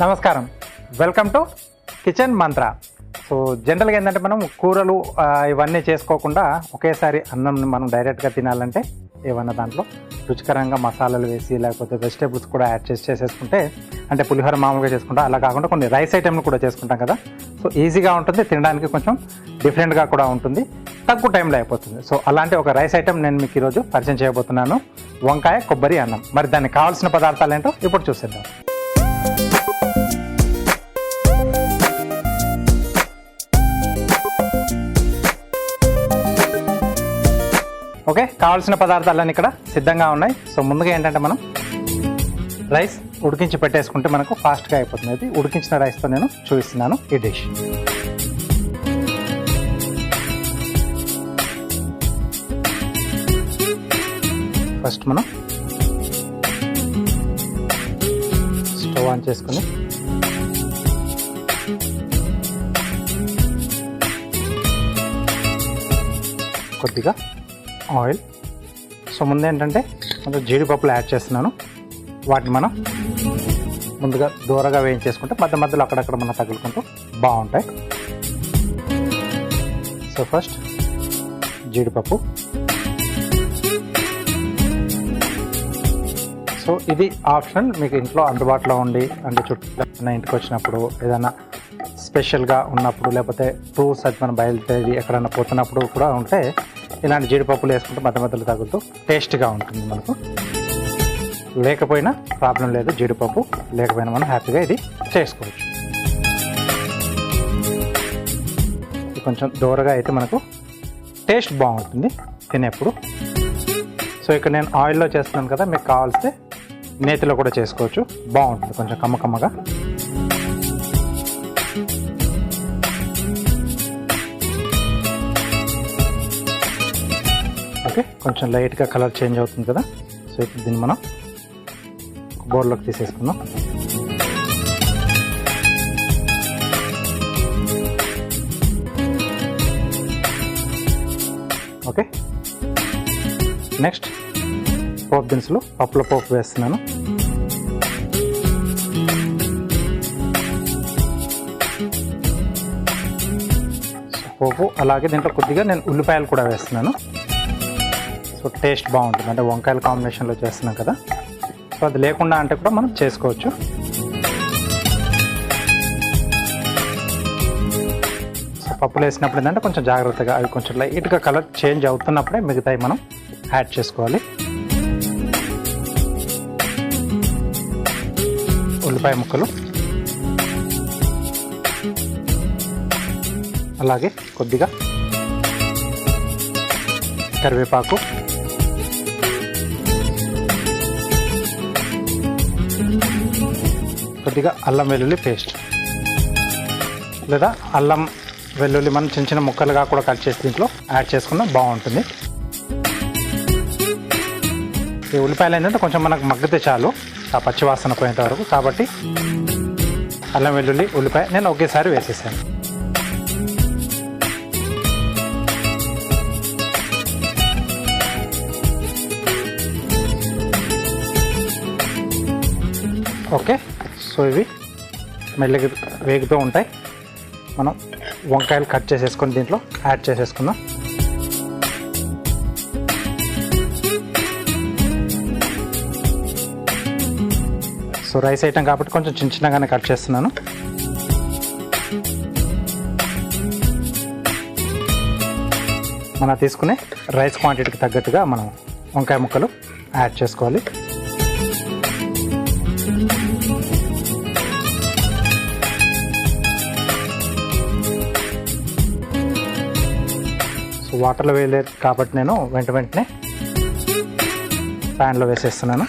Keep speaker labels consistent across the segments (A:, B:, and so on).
A: నమస్కారం, welcome to kitchen Mantra. So జనరల్గా ఏంటంటే మనం కూరలు ఇవన్నీ చేసుకోకుండా ఒకేసారి అన్నం మనం డైరెక్ట్గా తినాలంటే ఏమన్నా దాంట్లో రుచికరంగా మసాలాలు వేసి లేకపోతే వెజిటేబుల్స్ కూడా యాడ్ చేసేసుకుంటే, అంటే పులిహోర మామూలుగా చేసుకుంటా అలా కాకుండా కొన్ని రైస్ ఐటెంలు కూడా చేసుకుంటాం కదా. సో ఈజీగా ఉంటుంది, తినడానికి కొంచెం డిఫరెంట్గా కూడా ఉంటుంది, తక్కువ టైంలో అయిపోతుంది. సో అలాంటి ఒక రైస్ ఐటెం నేను మీకు ఈరోజు పరిచయం చేయబోతున్నాను, వంకాయ కొబ్బరి అన్నం. మరి దానికి కావాల్సిన పదార్థాలు ఏంటో ఇప్పుడు చూసేద్దాం. ఓకే, కావాల్సిన పదార్థాలన్నీ ఇక్కడ సిద్ధంగా ఉన్నాయి. సో ముందుగా ఏంటంటే మనం రైస్ ఉడికించి పెట్టేసుకుంటే మనకు ఫాస్ట్గా అయిపోతుంది. అది ఉడికించిన రైస్తో నేను చూపిస్తున్నాను ఈ డిష్. ఫస్ట్ మనం స్టవ్ ఆన్ చేసుకుని కొద్దిగా ఆయిల్. సో ముందు ఏంటంటే కొంచెం జీడిపప్పులు యాడ్ చేస్తున్నాను. వాటిని మనం ముందుగా దూరగా వేయించేసుకుంటే మధ్య మధ్యలో అక్కడక్కడ మనం తగులుకుంటూ బాగుంటాయి. సో ఫస్ట్ జీడిపప్పు. సో ఇది ఆప్షనల్, మీకు ఇంట్లో అందుబాటులో ఉండి అంటే చుట్టూ ఇంటికి వచ్చినప్పుడు ఏదైనా స్పెషల్గా ఉన్నప్పుడు లేకపోతే టూర్స్ అది మనం బయలుదేరి ఎక్కడైనా పోతున్నప్పుడు కూడా ఉంటే ఇలాంటి జీడిపప్పులు వేసుకుంటే మధ్య మధ్యలో తగులుతూ టేస్ట్గా ఉంటుంది. మనకు లేకపోయినా ప్రాబ్లం లేదు, జీడిపప్పు లేకపోయినా మనం హ్యాపీగా ఇది చేసుకోవచ్చు. ఇది కొంచెం దూరగా అయితే మనకు టేస్ట్ బాగుంటుంది తినేప్పుడు. సో ఇక్కడ నేను ఆయిల్లో చేస్తున్నాను కదా, మీకు కావాల్సితే నేతిలో కూడా చేసుకోవచ్చు, బాగుంటుంది కొంచెం కమ్మకమ్మగా. ఓకే, కొంచెం లైట్గా కలర్ చేంజ్ అవుతుంది కదా. సో ఇప్పుడు దీన్ని మనం బౌల్లోకి తీసేసుకుందాం. ఓకే, నెక్స్ట్ పోపు దినుసులు, పప్పుల పోపు వేస్తున్నాను. పోపు అలాగే దీంట్లో కొద్దిగా నేను ఉల్లిపాయలు కూడా వేస్తున్నాను. సో టేస్ట్ బాగుంటుంది, అంటే వంకాయల కాంబినేషన్లో చేస్తున్నాం కదా. సో అది లేకుండా అంటే కూడా మనం చేసుకోవచ్చు. సో పప్పులు వేసినప్పుడు ఏంటంటే కొంచెం జాగ్రత్తగా అవి కొంచెం లైట్గా కలర్ చేంజ్ అవుతున్నప్పుడే మిగతాయి మనం యాడ్ చేసుకోవాలి. ఉల్లిపాయ ముక్కలు, అలాగే కొద్దిగా కరివేపాకు, కొద్దిగా అల్లం వెల్లుల్లి పేస్ట్, లేదా అల్లం వెల్లుల్లి మనం చిన్న చిన్న ముక్కలుగా కూడా కట్ చేసి దీంట్లో యాడ్ చేసుకున్నా బాగుంటుంది. ఈ ఉల్లిపాయలు ఏంటంటే కొంచెం మనకు మగ్గితే చాలు, ఆ పచ్చివాసన పోయేంత వరకు. కాబట్టి అల్లం వెల్లుల్లి ఉల్లిపాయ నేను ఒకేసారి వేసేసాను. ఓకే, సో ఇవి మెల్లగా వేగుతూ ఉంటాయి. మనం వంకాయలు కట్ చేసేసుకొని దీంట్లో యాడ్ చేసేసుకుందాం. సో రైస్ ఐటమ్ కాబట్టి కొంచెం చిన్న చిన్నగానే కట్ చేస్తున్నాను. మనం తీసుకునే రైస్ క్వాంటిటీకి తగ్గట్టుగా మనం వంకాయ ముక్కలు యాడ్ చేసుకోవాలి. సో వాటర్లో వేయలేదు కాబట్టి నేను వెంటనే ప్యాన్లో వేసేస్తున్నాను.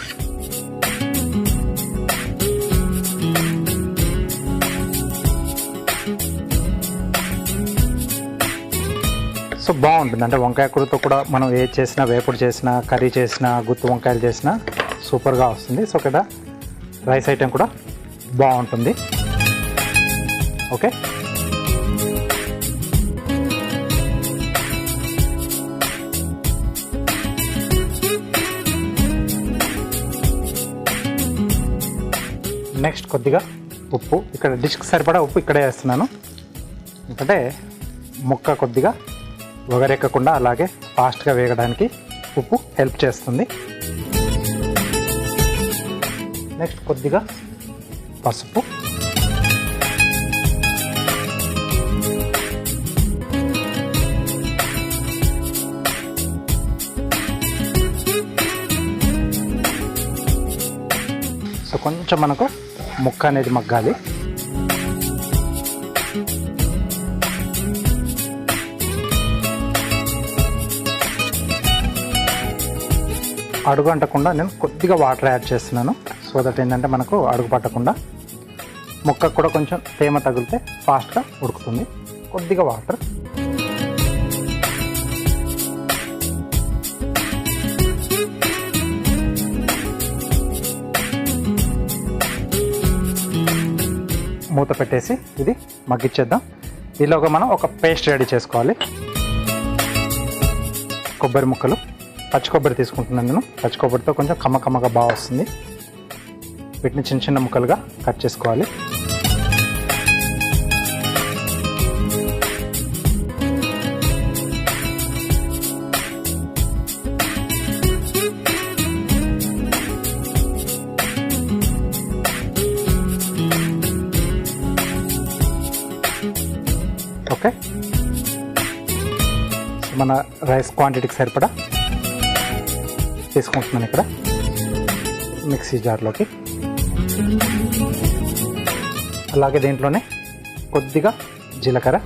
A: సో బాగుంటుంది, అంటే వంకాయ కూరతో కూడా మనం ఏది చేసినా, వేపుడు చేసినా, కర్రీ చేసినా, గుత్తి వంకాయలు చేసినా సూపర్గా వస్తుంది. సో ఇక్కడ రైస్ ఐటెం కూడా బాగుంటుంది. ఓకే, నెక్స్ట్ కొద్దిగా ఉప్పు, ఇక్కడ డిష్కి సరిపడా ఉప్పు ఇక్కడే వేస్తున్నాను, ఎందుకంటే ముక్క కొద్దిగా వగరెక్కకుండా అలాగే ఫాస్ట్గా వేగడానికి ఉప్పు హెల్ప్ చేస్తుంది. నెక్స్ట్ కొద్దిగా పసుపు, సో కొంచెం మనకు ముక్క అనేది మగ్గాలి. అడుగు అంటకుండా నేను కొద్దిగా వాటర్ యాడ్ చేస్తున్నాను, సో దట్ ఏంటంటే మనకు అడుగు పట్టకుండా ముక్కకు కూడా కొంచెం తేమ తగిలితే ఫాస్ట్గా ఉడుకుతుంది. కొద్దిగా వాటర్, మూత పెట్టేసి ఇది మగ్గిచ్చేద్దాం. ఈలోగా మనం ఒక పేస్ట్ రెడీ చేసుకోవాలి. కొబ్బరి ముక్కలు, పచ్చి కొబ్బరి తీసుకుంటున్నాను నేను. పచ్చి కొబ్బరితో కొంచెం కమ్మగా బాగా వస్తుంది. వీటిని చిన్న చిన్న ముక్కలుగా కట్ చేసుకోవాలి. ఓకే, మన రైస్ క్వాంటిటీకి సరిపడా తీసుకుంటున్నాను ఇక్కడ మిక్సీ జార్లోకి. అలాగే దీంట్లోనే కొద్దిగా జీలకర్ర,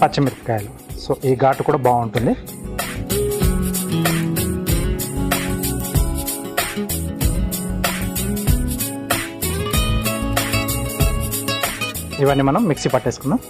A: పచ్చిమిరపకాయలు, సో ఈ ఘాటు కూడా బాగుంటుంది. ఇవన్నీ మనం మిక్సీ పట్టేసుకుందాం.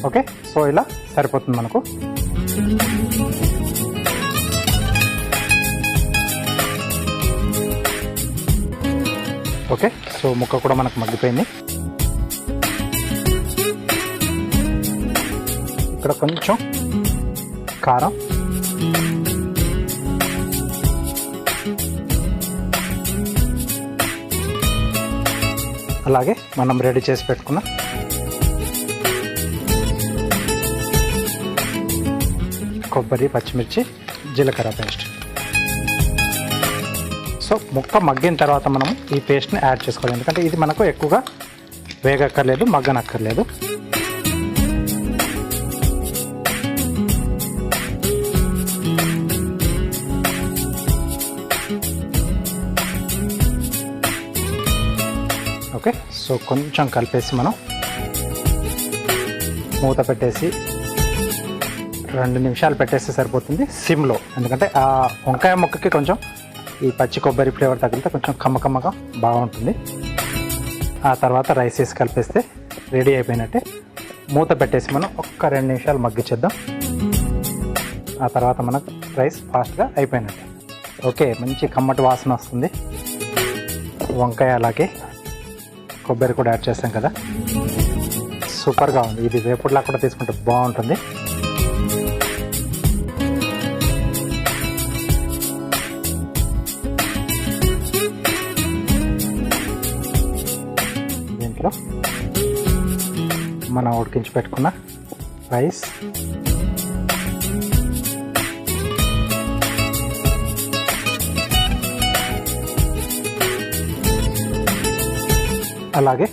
A: ఓకే, సో ఇలా సరిపోతుంది మనకు. ఓకే, సో ముక్క కూడా మనకు మగ్గిపోయింది. ఇక్కడ కొంచెం కారం, అలాగే మనం రెడీ చేసి పెట్టుకున్న కొబ్బరి, పచ్చిమిర్చి, జీలకర్ర పేస్ట్. సో ముక్క మగ్గిన తర్వాత మనం ఈ పేస్ట్ని యాడ్ చేసుకోవాలి, ఎందుకంటే ఇది మనకు ఎక్కువగా వేగక్కర్లేదు, మగ్గనక్కర్లేదు. ఓకే, సో కొంచెం కలిపేసి మనం మూత పెట్టేసి 2 నిమిషాలు పెట్టేస్తే సరిపోతుంది సిమ్లో, ఎందుకంటే ఆ వంకాయ ముక్కకి కొంచెం ఈ పచ్చి కొబ్బరి ఫ్లేవర్ తగిలితే కొంచెం కమ్మగా బాగుంటుంది. ఆ తర్వాత రైస్ వేసి కలిపేస్తే రెడీ అయిపోయినట్టే. మూత పెట్టేసి మనం ఒక్క 2 నిమిషాలు మగ్గిచ్చేద్దాం. ఆ తర్వాత మనకు రైస్ ఫాస్ట్గా అయిపోయినట్టే. ఓకే, మంచి కమ్మటి వాసన వస్తుంది. వంకాయ అలాగే కొబ్బరి కూడా యాడ్ చేస్తాం కదా, సూపర్గా ఉంది. ఇది వేపుడులా కూడా తీసుకుంటే బాగుంటుంది. దీంట్లో మనం ఉడికించి పెట్టుకున్న రైస్, అలాగే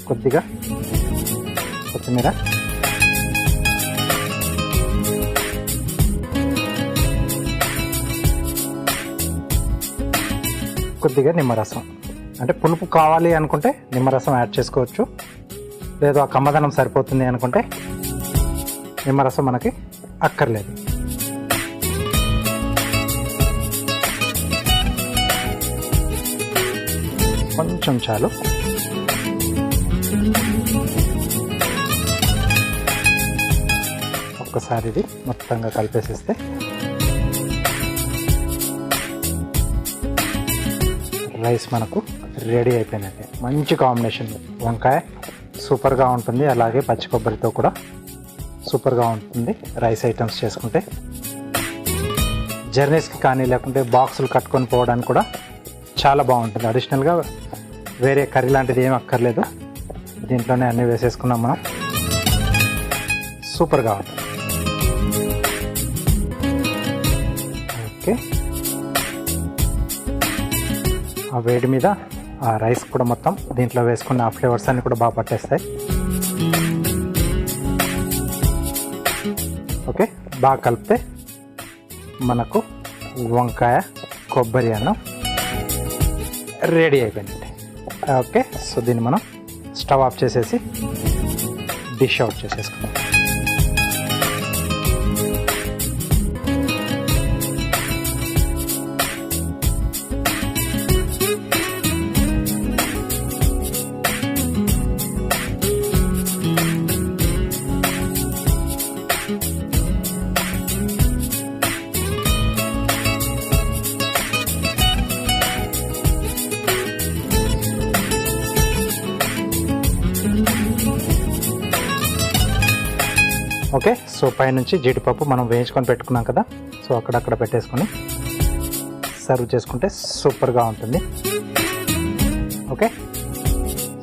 A: కొద్దిగా కొత్తిమీర, కొద్దిగా నిమ్మరసం. అంటే పులుపు కావాలి అనుకుంటే నిమ్మరసం యాడ్ చేసుకోవచ్చు, లేదు ఆ కమ్మదనం సరిపోతుంది అనుకుంటే నిమ్మరసం మనకి అక్కర్లేదు. కొంచెం చాలు. ఒక్కసారి ఇది మొత్తంగా కలిపేసేస్తే రైస్ మనకు రెడీ అయిపోయినట్టే. మంచి కాంబినేషన్, వంకాయ సూపర్గా ఉంటుంది, అలాగే పచ్చి కొబ్బరితో కూడా సూపర్గా ఉంటుంది. రైస్ ఐటమ్స్ చేసుకుంటే జర్నీస్కి కానీ లేకుంటే బాక్సులు కట్టుకొని పోవడానికి కూడా చాలా బాగుంటుంది. అడిషనల్గా వేరే కర్రీ లాంటిది ఏం అక్కర్లేదు, దీంట్లోనే అన్నీ వేసేసుకున్నాం మనం. సూపర్గా ఉంటుంది. ఓకే, ఆ వేడి మీద ఆ రైస్ కూడా మొత్తం దీంట్లో వేసుకున్న ఆ ఫ్లేవర్స్ అన్నీ కూడా బాగా పట్టేస్తాయి. ఓకే, బాగా కలిపితే మనకు వంకాయ కొబ్బరి అన్నం రెడీ అయిపోయిందండి. ఓకే, సో దీన్ని మనం స్టవ్ ఆఫ్ చేసేసి డిష్ అవుట్ చేసేసుకుందాం. ఓకే, సో పైనుంచి జీడిపప్పు మనం వేయించుకొని పెట్టుకున్నాం కదా, సో అక్కడక్కడ పెట్టేసుకొని సర్వ్ చేసుకుంటే సూపర్గా ఉంటుంది. ఓకే,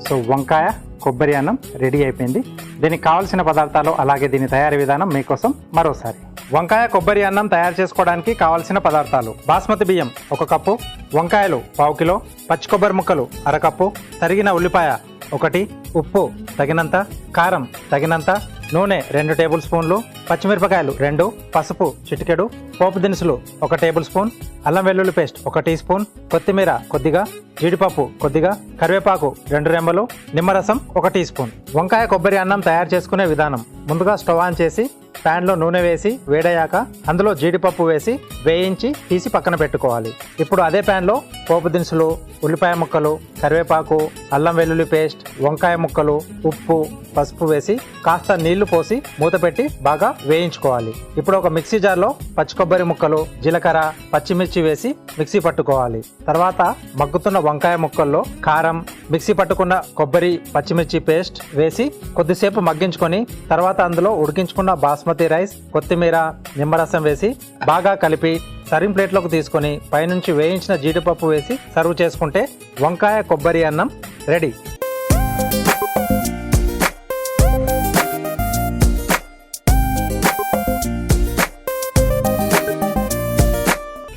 A: సో వంకాయ కొబ్బరి అన్నం రెడీ అయిపోయింది. దీనికి కావాల్సిన పదార్థాలు అలాగే దీని తయారీ విధానం మీకోసం మరోసారి. వంకాయ కొబ్బరి అన్నం తయారు చేసుకోవడానికి కావాల్సిన పదార్థాలు: బాస్మతి బియ్యం 1 కప్పు, వంకాయలు 1/2 కిలో, పచ్చి కొబ్బరి ముక్కలు 1/2 కప్పు, తరిగిన ఉల్లిపాయ 1, ఉప్పు తగినంత, కారం తగినంత, నూనె 2 టేబుల్ స్పూన్లు, పచ్చిమిరపకాయలు 2, పసుపు చిటికెడు, పోపు దినుసులు 1 టేబుల్ స్పూన్, అల్లం వెల్లుల్లి పేస్ట్ 1 టీ స్పూన్, కొత్తిమీర కొద్దిగా, జీడిపప్పు కొద్దిగా, కరివేపాకు 2 రెమ్మలు, నిమ్మరసం 1 టీ స్పూన్. వంకాయ కొబ్బరి అన్నం తయారు చేసుకునే విధానం: ముందుగా స్టవ్ ఆన్ చేసి ప్యాన్లో నూనె వేసి వేడయ్యాక అందులో జీడిపప్పు వేసి వేయించి తీసి పక్కన పెట్టుకోవాలి. ఇప్పుడు అదే ప్యాన్లో పోపు దినుసులు, ఉల్లిపాయ ముక్కలు, కరివేపాకు, అల్లం వెల్లుల్లి పేస్ట్, వంకాయ ముక్కలు, ఉప్పు, పసుపు వేసి కాస్త నీళ్లు పోసి మూత పెట్టి బాగా వేయించుకోవాలి. ఇప్పుడు ఒక మిక్సీ జార్లో పచ్చి కొబ్బరి ముక్కలు, జీలకర్ర, పచ్చిమిర్చి వేసి మిక్సీ పట్టుకోవాలి. తర్వాత మగ్గుతున్న వంకాయ ముక్కల్లో కారం, మిక్సీ పట్టుకున్న కొబ్బరి, పచ్చిమిర్చి పేస్ట్ వేసి కొద్దిసేపు మగ్గించుకొని తర్వాత అందులో ఉడికించుకున్న బాస్మతి రైస్, కొత్తిమీర, నిమ్మరసం వేసి బాగా కలిపి సర్వింగ్ ప్లేట్లోకి తీసుకొని పైనుంచి వేయించిన జీడిపప్పు వేసి సర్వ్ చేసుకుంటే వంకాయ కొబ్బరి అన్నం రెడీ.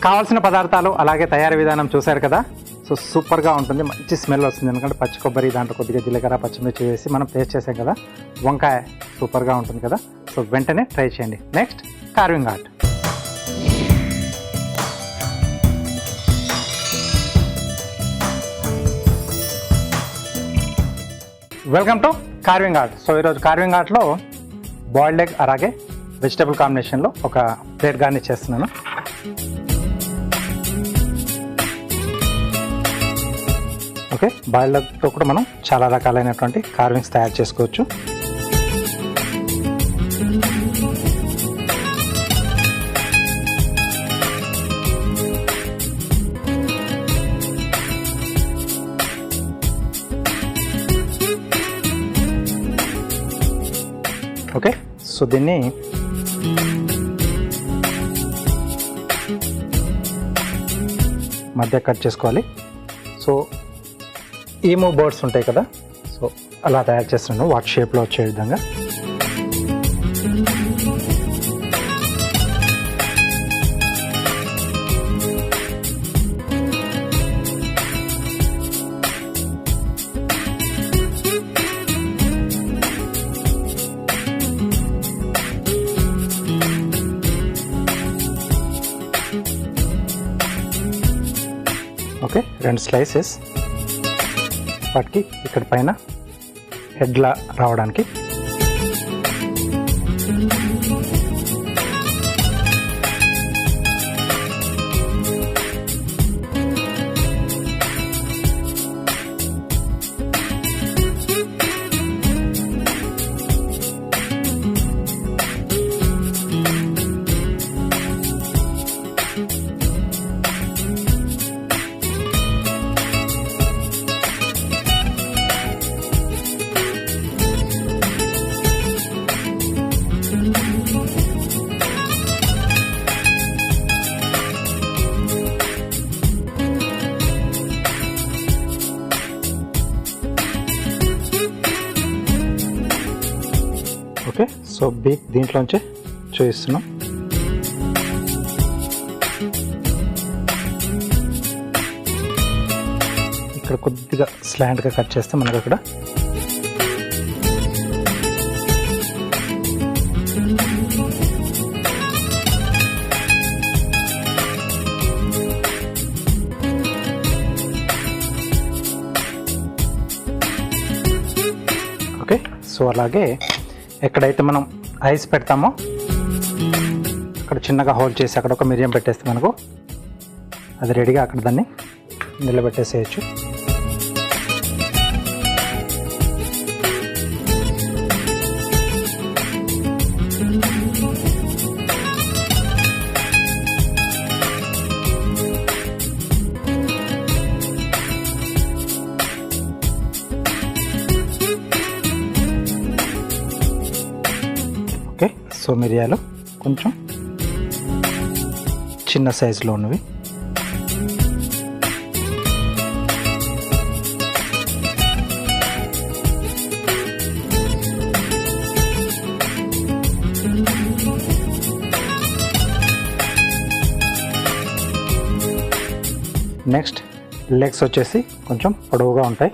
A: కావాల్సిన పదార్థాలు అలాగే తయారీ విధానం చూశారు కదా. సో సూపర్గా ఉంటుంది, మంచి స్మెల్ వస్తుంది. ఎందుకంటే పచ్చి కొబ్బరి, దాంట్లో కొద్దిగా జీలకర్ర, పచ్చిమిర్చి వేసి మనం పేస్ట్ చేసాం కదా. వంకాయ సూపర్గా ఉంటుంది కదా. సో వెంటనే ట్రై చేయండి. Next carving art. Welcome to carving art. So ఈరోజు కార్వింగ్ ఆర్ట్లో బాయిల్డ్ ఎగ్ అలాగే వెజిటబుల్ కాంబినేషన్లో ఒక ప్లేట్ గార్నిష్ చేస్తున్నాను. ఓకే, బాయిల్డ్ ఎగ్తో కూడా మనం చాలా రకాలైనటువంటి కార్వింగ్స్ తయారు చేసుకోవచ్చు. ఓకే, సో దీన్ని మధ్య కట్ చేసుకోవాలి. సో ఈమో బర్డ్స్ ఉంటాయి కదా, సో అలా తయారు చేస్తున్నాను, వాటి షేప్లో వచ్చే విధంగా. ఓకే, 2 స్లైసెస్ వాటికి ఇక్కడ పైన హెడ్లా రావడానికి. ఓకే, సో బీక్ దీంట్లోంచి చూపిస్తున్నాం. ఇక్కడ కొద్దిగా స్లాంట్గా కట్ చేస్తే మనకు అక్కడ ఓకే. సో అలాగే ఎక్కడైతే మనం ఐస్ పెడతామో అక్కడ చిన్నగా హోల్ చేసి అక్కడ ఒక మిరియం పెట్టేస్తే మనకు అది రెడీగా అక్కడ దాన్ని నిలబెట్టేసేయచ్చు. ఓకే, సో మిరియాలు కొంచెం చిన్న సైజులో ఉన్నవి. నెక్స్ట్ లెగ్స్ వచ్చేసి కొంచెం పొడవుగా ఉంటాయి.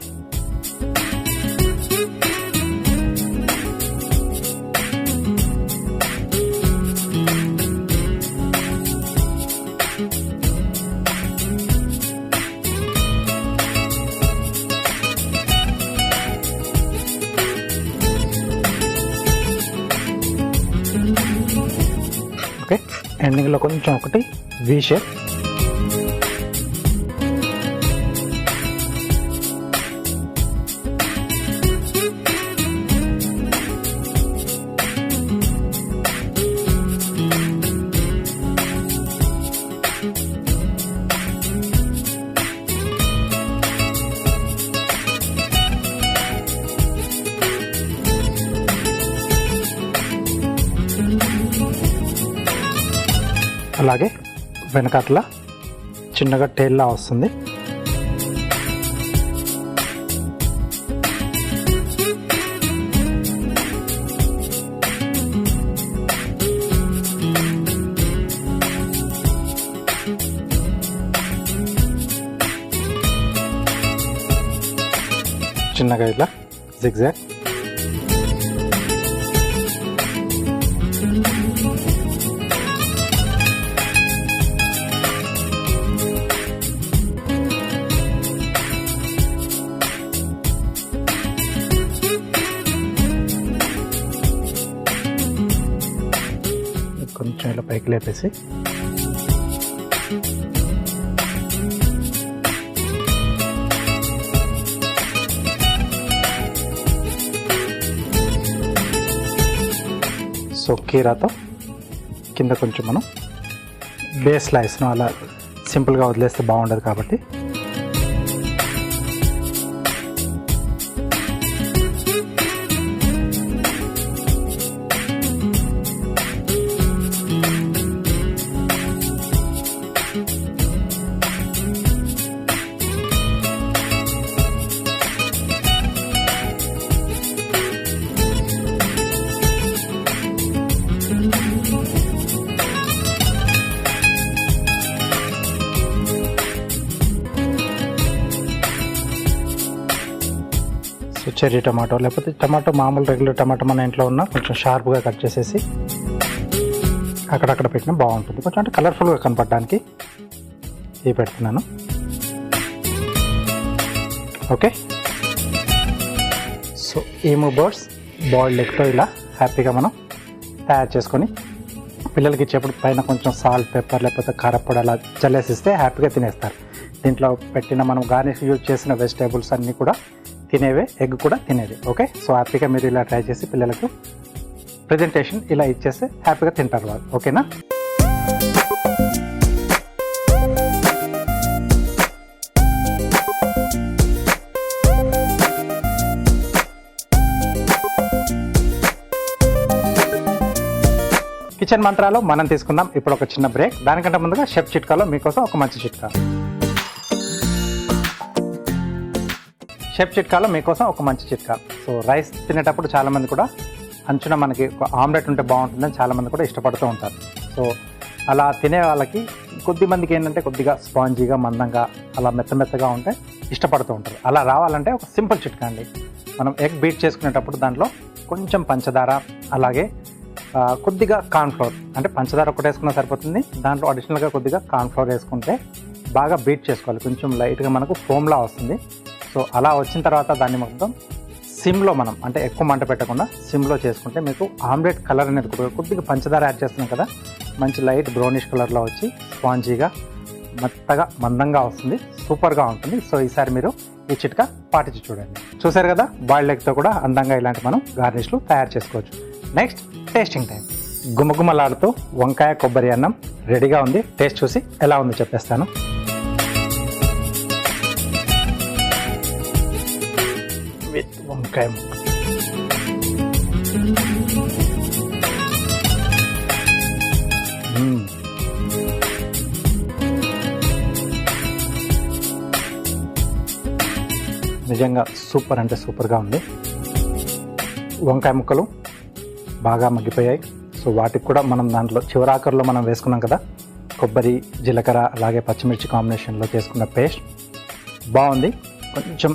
A: ఓకే, ఎండింగ్లో కొంచెం ఒకటి వి షేప్. అలాగే వెనకట్ల చిన్నగా టేల్లా వస్తుంది. చిన్నగా ఇలా జిగ్జాగ్. కొంచెం ఇలా పైకి లేపేసి సో కీరాతో కింద కొంచెం మనం బేస్ స్లైస్ను అలా సింపుల్గా వదిలేస్తే బాగుండదు కాబట్టి సో చెర్రీ టమాటో లేకపోతే టమాటో మామూలు రెగ్యులర్ టమాటో మన ఇంట్లో ఉన్న కొంచెం షార్ప్గా కట్ చేసేసి అక్కడక్కడ పెట్టినా బాగుంటుంది. కొంచెం అంటే కలర్ఫుల్గా కనపడడానికి ఇవి పెడుతున్నాను. Okay, so emu birds boiled ఎగ్తో ఇలా హ్యాపీగా మనం తయారు చేసుకొని పిల్లలకి ఇచ్చేప్పుడు పైన కొంచెం సాల్ట్, పెప్పర్ లేకపోతే కారప్పొడి అలా చల్లేసిస్తే హ్యాపీగా తినేస్తారు. దీంట్లో పెట్టిన మనం గార్నిష్ యూజ్ చేసిన వెజిటేబుల్స్ అన్నీ కూడా తినేవే, ఎగ్ కూడా తినేది. ఓకే, సో హ్యాపీగా మీరు ఇలా ట్రై చేసి పిల్లలకు ప్రజెంటేషన్ ఇలా ఇచ్చేస్తే హ్యాపీగా తింటారు వాళ్ళు. ఓకేనా? కిచెన్ మంత్రాలో మనం తీసుకుందాం ఇప్పుడు ఒక చిన్న బ్రేక్. దానికంటే ముందుగా షెఫ్ చిట్కాలో మీకోసం ఒక మంచి చిట్కా. షెఫ్ చిట్కాలో మీకోసం ఒక మంచి చిట్కా. సో రైస్ తినేటప్పుడు చాలామంది కూడా అంచున మనకి ఒక ఆమ్లెట్ ఉంటే బాగుంటుందని చాలామంది కూడా ఇష్టపడుతూ ఉంటారు. సో అలా తినే వాళ్ళకి కొద్దిమందికి ఏంటంటే కొద్దిగా స్పాంజీగా మందంగా అలా మెత్తగా ఉంటే ఇష్టపడుతూ ఉంటారు. అలా రావాలంటే ఒక సింపుల్ చిట్కా అండి. మనం ఎగ్ బీట్ చేసుకునేటప్పుడు దాంట్లో కొంచెం పంచదార, అలాగే కొద్దిగా కార్న్ఫ్లోర్, అంటే పంచదార ఒకటి వేసుకున్నా సరిపోతుంది, దాంట్లో అడిషనల్గా కొద్దిగా కార్న్ఫ్లోర్ వేసుకుంటే బాగా బీట్ చేసుకోవాలి. కొంచెం లైట్గా మనకు ఫోమ్లా వస్తుంది. సో అలా వచ్చిన తర్వాత దాన్ని మొత్తం సిమ్లో మనం, అంటే ఎక్కువ మంట పెట్టకుండా సిమ్లో చేసుకుంటే మీకు ఆమ్లెట్ కలర్ అనేది కొద్దిగా పంచదార యాడ్ చేస్తున్నాం కదా, మంచి లైట్ బ్రౌనిష్ కలర్లో వచ్చి స్పాంజీగా మెత్తగా మందంగా వస్తుంది, సూపర్గా ఉంటుంది. సో ఈసారి మీరు ఈ చిట్కా పాటించి చూడండి. చూసారు కదా, బాయిల్డ్ ఎగ్తో కూడా అందంగా ఇలాంటి మనం గార్నిష్లు తయారు చేసుకోవచ్చు. Next tasting time. గుమగుమలాడుతూ వంకాయ కొబ్బరి అన్నం రెడీగా ఉంది. టేస్ట్ చూసి ఎలా ఉందో చెప్పేస్తాను. విత్ వంకాయ ముక్క. నిజంగా సూపర్ అంటే సూపర్గా ఉంది. వంకాయ ముక్కలు బాగా మగ్గిపోయాయి. సో వాటికి కూడా మనం దాంట్లో చివరాకర్లో మనం వేసుకున్నాం కదా కొబ్బరి, జీలకర్ర, అలాగే పచ్చిమిర్చి కాంబినేషన్లో చేసుకున్న పేస్ట్ బాగుంది. కొంచెం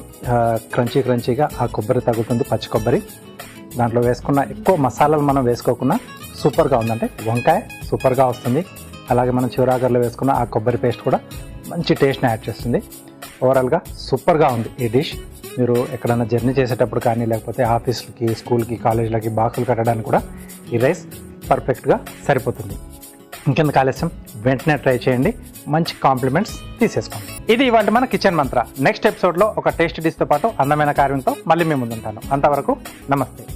A: క్రంచీగా ఆ కొబ్బరి తగులుతుంది, పచ్చి కొబ్బరి. దాంట్లో వేసుకున్న ఎక్కువ మసాలాలు మనం వేసుకోకుండా సూపర్గా ఉందంటే వంకాయ సూపర్గా వస్తుంది. అలాగే మనం చివరాకర్లో వేసుకున్న ఆ కొబ్బరి పేస్ట్ కూడా మంచి టేస్ట్ని యాడ్ చేస్తుంది. ఓవరాల్గా సూపర్గా ఉంది ఈ డిష్. మీరు ఎక్కడైనా జర్నీ చేసేటప్పుడు కానీ, లేకపోతే ఆఫీస్లకి, స్కూల్కి, కాలేజీలకి బాక్సులు కట్టడానికి కూడా ఈ రైస్ పర్ఫెక్ట్గా సరిపోతుంది. ఇంకెందుకు ఆలస్యం, వెంటనే ట్రై చేయండి, మంచి కాంప్లిమెంట్స్ తీసేసుకోండి. ఇది ఇవాళ మన కిచెన్ మంత్ర. నెక్స్ట్ ఎపిసోడ్లో ఒక టేస్ట్ డిష్తో పాటు అందమైన కార్యంతో మళ్ళీ మేము ముందుంటాను. అంతవరకు నమస్తే.